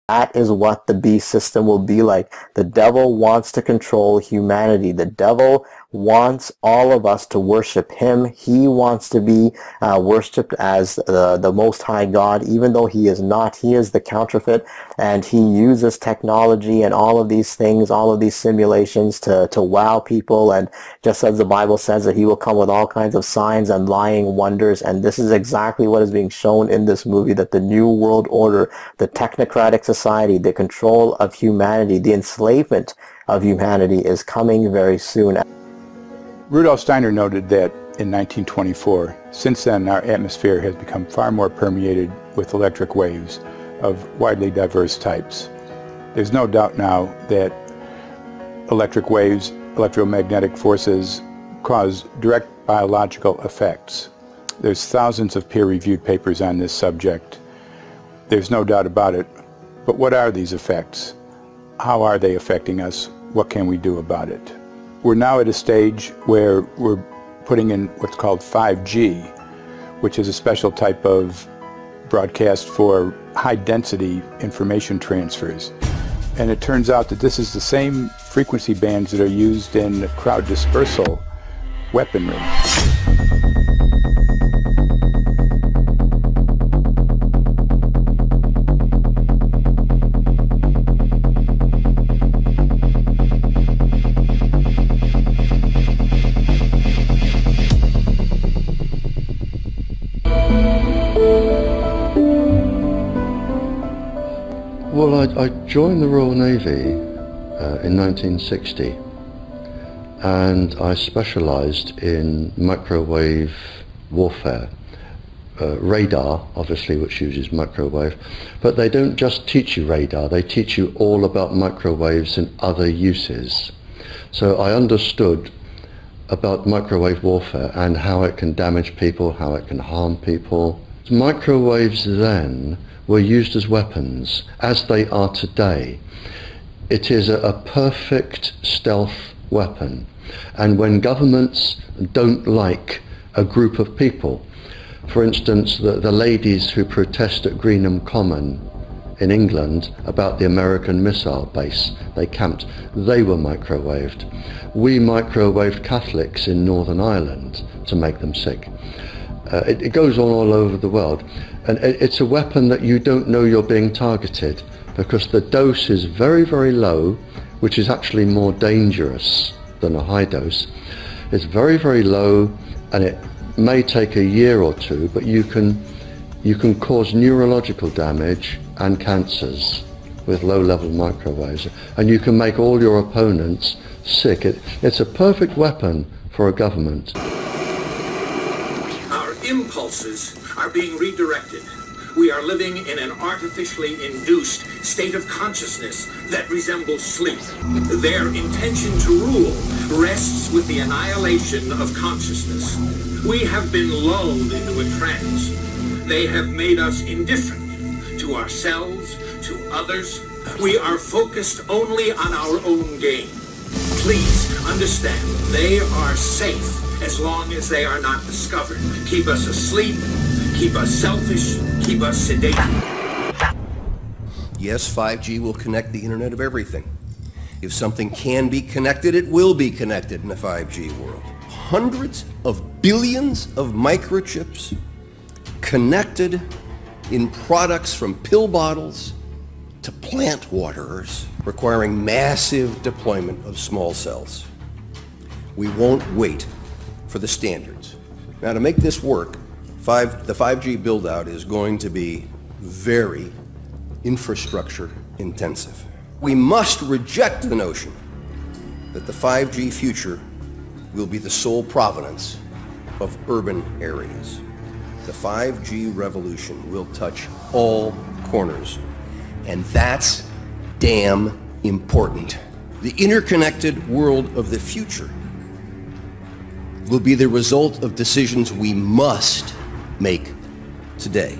That is what the beast system will be like. The devil wants to control humanity. The devil wants all of us to worship him. He wants to be worshipped as the Most High God, even though he is not. He is the counterfeit, and he uses technology and all of these things, all of these simulations to wow people. And just as the Bible says that he will come with all kinds of signs and lying wonders, and this is exactly what is being shown in this movie, that the New World Order, the technocratic society, the control of humanity, the enslavement of humanity is coming very soon. Rudolf Steiner noted that in 1924, since then our atmosphere has become far more permeated with electric waves of widely diverse types. There's no doubt now that electric waves, electromagnetic forces, cause direct biological effects. There's thousands of peer-reviewed papers on this subject. There's no doubt about it. But what are these effects? How are they affecting us? What can we do about it? We're now at a stage where we're putting in what's called 5G, which is a special type of broadcast for high-density information transfers. And it turns out that this is the same frequency bands that are used in crowd dispersal weaponry. Well, I joined the Royal Navy in 1960, and I specialised in microwave warfare. Radar, obviously, which uses microwave, but they don't just teach you radar, they teach you all about microwaves and other uses. So I understood about microwave warfare and how it can damage people, how it can harm people. Microwaves then were used as weapons, as they are today. It is a perfect stealth weapon. And when governments don't like a group of people, for instance, the ladies who protest at Greenham Common in England about the American missile base they camped, they were microwaved. We microwaved Catholics in Northern Ireland to make them sick. It goes on all over the world. And it's a weapon that you don't know you're being targeted, because the dose is very, very low, which is actually more dangerous than a high dose. It's very, very low, and it may take a year or two, but you can cause neurological damage and cancers with low-level microwaves, and you can make all your opponents sick. It's a perfect weapon for a government. Our impulses are being redirected. We are living in an artificially induced state of consciousness that resembles sleep. Their intention to rule rests with the annihilation of consciousness. We have been lulled into a trance. They have made us indifferent to ourselves, to others. We are focused only on our own gain. Please understand, they are safe as long as they are not discovered. Keep us asleep, keep us selfish, keep us sedated. Yes, 5G will connect the Internet of everything. If something can be connected, it will be connected in a 5G world. Hundreds of billions of microchips connected in products from pill bottles to plant waterers, requiring massive deployment of small cells. We won't wait for the standards. Now, to make this work, the 5G build-out is going to be very infrastructure intensive. We must reject the notion that the 5G future will be the sole provenance of urban areas. The 5G revolution will touch all corners, and that's damn important. The interconnected world of the future will be the result of decisions we must make today.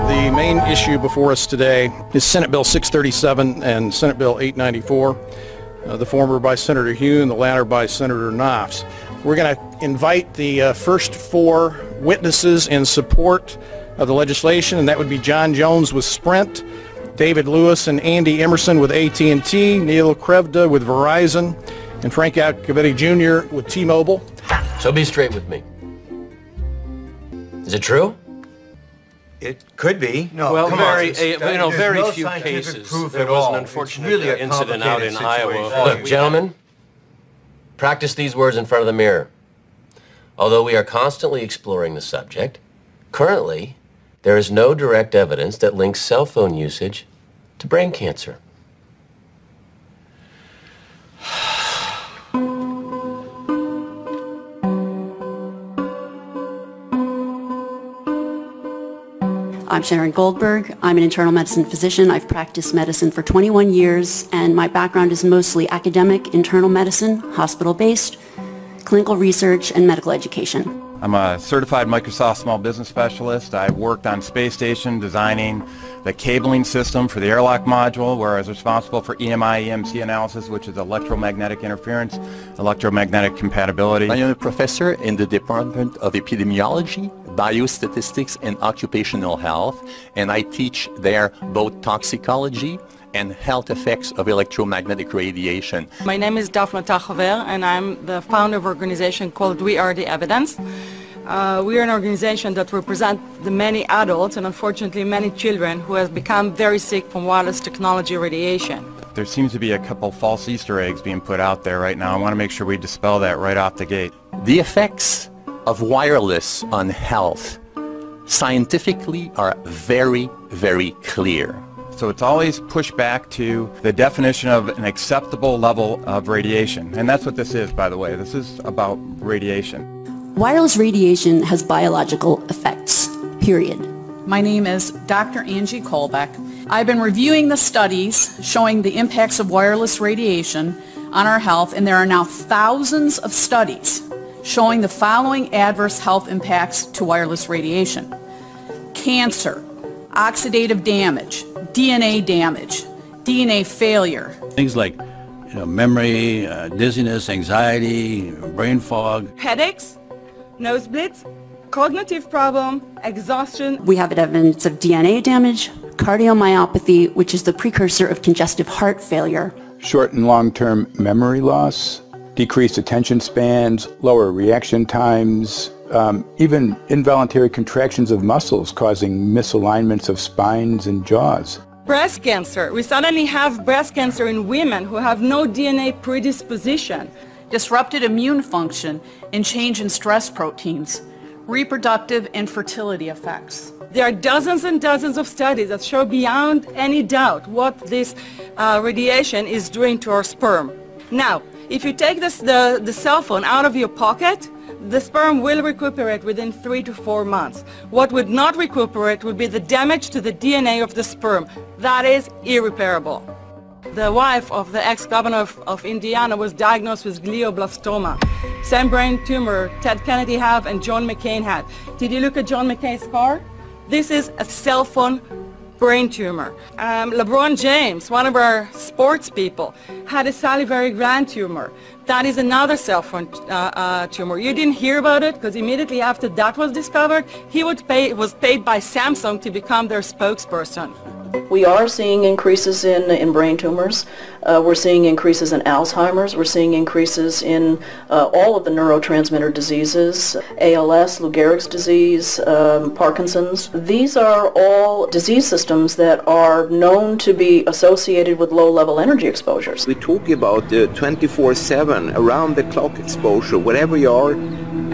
The main issue before us today is Senate Bill 637 and Senate Bill 894. the former by Senator Hugh and the latter by Senator Knopf. We're going to invite the first 4 witnesses in support of the legislation, and that would be John Jones with Sprint, David Lewis and Andy Emerson with AT&T, Neil Krevda with Verizon, and Frank Alcavetti Jr. with T-Mobile. So be straight with me. Is it true? It could be. No, well, very few cases. There was an unfortunate incident out in Iowa. Look, gentlemen, practice these words in front of the mirror. Although we are constantly exploring the subject, currently, there is no direct evidence that links cell phone usage to brain cancer. I'm Sharon Goldberg. I'm an internal medicine physician. I've practiced medicine for 21 years, and my background is mostly academic, internal medicine, hospital-based, clinical research, and medical education. I'm a certified Microsoft small business specialist. I worked on space station designing the cabling system for the airlock module, where I was responsible for EMI, EMC analysis, which is electromagnetic interference, electromagnetic compatibility. I am a professor in the Department of Epidemiology, Biostatistics, and Occupational Health, and I teach there both toxicology and health effects of electromagnetic radiation. My name is Daphne Tachover, and I'm the founder of an organization called We Are the Evidence. We are an organization that represents the many adults and unfortunately many children who have become very sick from wireless technology radiation. There seems to be a couple false Easter eggs being put out there right now. I want to make sure we dispel that right off the gate. The effects of wireless on health scientifically are very, very clear. So it's always pushed back to the definition of an acceptable level of radiation. And that's what this is, by the way. This is about radiation. Wireless radiation has biological effects, period. My name is Dr. Angie Kolbeck. I've been reviewing the studies showing the impacts of wireless radiation on our health, and there are now thousands of studies showing the following adverse health impacts to wireless radiation: cancer, oxidative damage, DNA damage, DNA failure. Things like memory, dizziness, anxiety, brain fog. Headaches, nosebleeds, cognitive problem, exhaustion. We have evidence of DNA damage, cardiomyopathy, which is the precursor of congestive heart failure. Short and long-term memory loss, decreased attention spans, lower reaction times, even involuntary contractions of muscles causing misalignments of spines and jaws. Breast cancer. We suddenly have breast cancer in women who have no DNA predisposition. Disrupted immune function and change in stress proteins, reproductive and fertility effects. There are dozens and dozens of studies that show beyond any doubt what this radiation is doing to our sperm. Now, if you take the cell phone out of your pocket, the sperm will recuperate within 3 to 4 months. What would not recuperate would be the damage to the DNA of the sperm. That is irreparable. The wife of the ex-governor of Indiana was diagnosed with glioblastoma. Same brain tumor Ted Kennedy had and John McCain had. Did you look at John McCain's scar? This is a cell phone brain tumor. LeBron James, one of our sports people, had a salivary gland tumor. That is another cell phone tumor. You didn't hear about it because immediately after that was discovered, he was paid by Samsung to become their spokesperson. We are seeing increases in brain tumors. We're seeing increases in Alzheimer's. We're seeing increases in all of the neurotransmitter diseases, ALS, Lou Gehrig's disease, Parkinson's. These are all disease systems that are known to be associated with low-level energy exposures. We talk about 24/7, around-the-clock exposure, wherever you are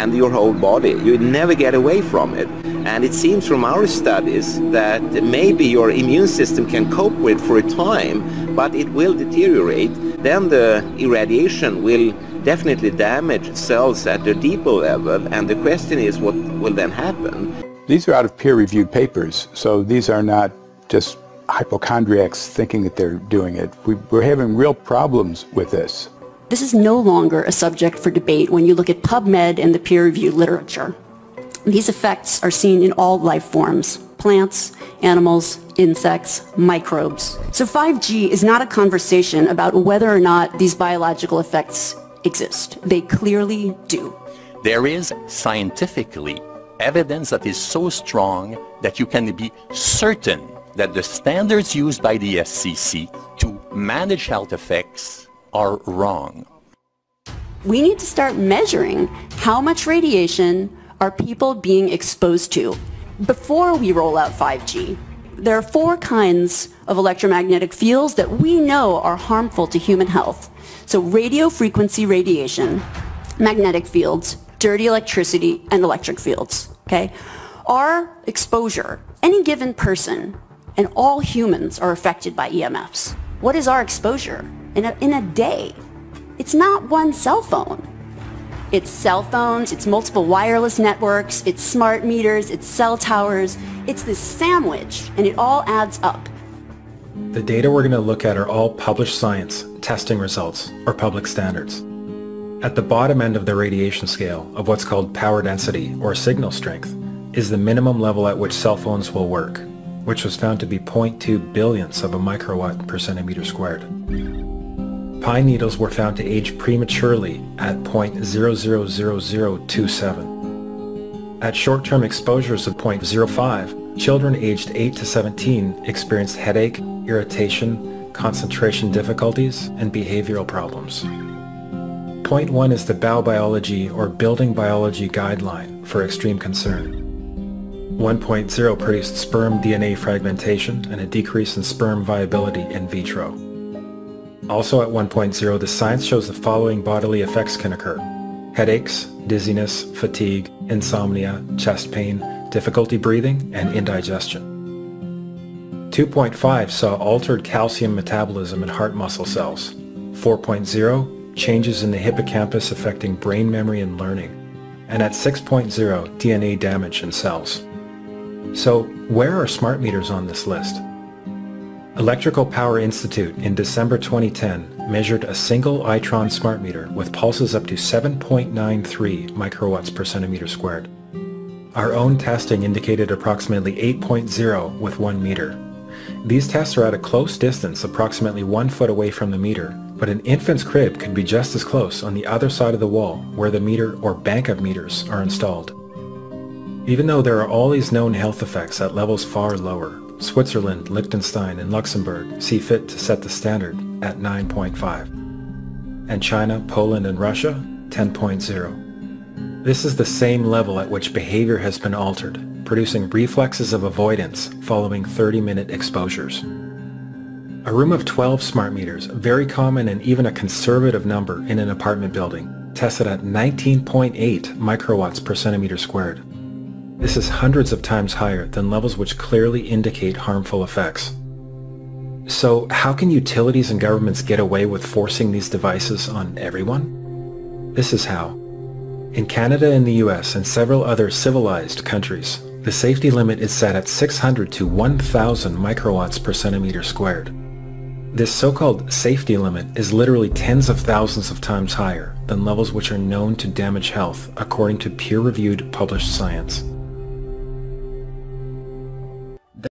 and your whole body. You never get away from it. And it seems from our studies that maybe your immune system can cope with for a time, but it will deteriorate. Then the irradiation will definitely damage cells at a deeper level, and the question is what will then happen? These are out of peer-reviewed papers, so these are not just hypochondriacs thinking that they're doing it. We're having real problems with this. This is no longer a subject for debate when you look at PubMed and the peer-reviewed literature. These effects are seen in all life forms: plants, animals, insects, microbes. So 5G is not a conversation about whether or not these biological effects exist. They clearly do. There is scientifically evidence that is so strong that you can be certain that the standards used by the SCC to manage health effects are wrong. We need to start measuring how much radiation are people being exposed to before we roll out 5G. There are 4 kinds of electromagnetic fields that we know are harmful to human health. So radio frequency radiation, magnetic fields, dirty electricity, and electric fields. Okay? Our exposure, any given person, and all humans are affected by EMFs. What is our exposure in a day? It's not one cell phone. It's cell phones, it's multiple wireless networks, it's smart meters, it's cell towers. It's this sandwich, and it all adds up. The data we're going to look at are all published science, testing results, or public standards. At the bottom end of the radiation scale of what's called power density, or signal strength, is the minimum level at which cell phones will work, which was found to be 0.2 billionths of a microwatt per centimeter squared. Pine needles were found to age prematurely at 0.000027. At short-term exposures of 0.05, children aged 8 to 17 experienced headache, irritation, concentration difficulties, and behavioral problems. 0.1 is the Biobiology or Building Biology Guideline for extreme concern. 1.0 produced sperm DNA fragmentation and a decrease in sperm viability in vitro. Also at 1.0, the science shows the following bodily effects can occur: headaches, dizziness, fatigue, insomnia, chest pain, difficulty breathing, and indigestion. 2.5 saw altered calcium metabolism in heart muscle cells. 4.0, changes in the hippocampus affecting brain memory and learning. And at 6.0, DNA damage in cells. So, where are smart meters on this list? Electrical Power Institute in December 2010 measured a single Itron smart meter with pulses up to 7.93 microwatts per centimeter squared. Our own testing indicated approximately 8.0 with 1 meter. These tests are at a close distance, approximately 1 foot away from the meter, but an infant's crib could be just as close on the other side of the wall where the meter or bank of meters are installed. Even though there are all these known health effects at levels far lower, Switzerland, Liechtenstein, and Luxembourg see fit to set the standard at 9.5. And China, Poland, and Russia, 10.0. This is the same level at which behavior has been altered, producing reflexes of avoidance following 30-minute exposures. A room of 12 smart meters, very common and even a conservative number in an apartment building, tested at 19.8 microwatts per centimeter squared. This is hundreds of times higher than levels which clearly indicate harmful effects. So how can utilities and governments get away with forcing these devices on everyone? This is how. In Canada and the US and several other civilized countries, the safety limit is set at 600 to 1,000 microwatts per centimeter squared. This so-called safety limit is literally tens of thousands of times higher than levels which are known to damage health according to peer-reviewed published science.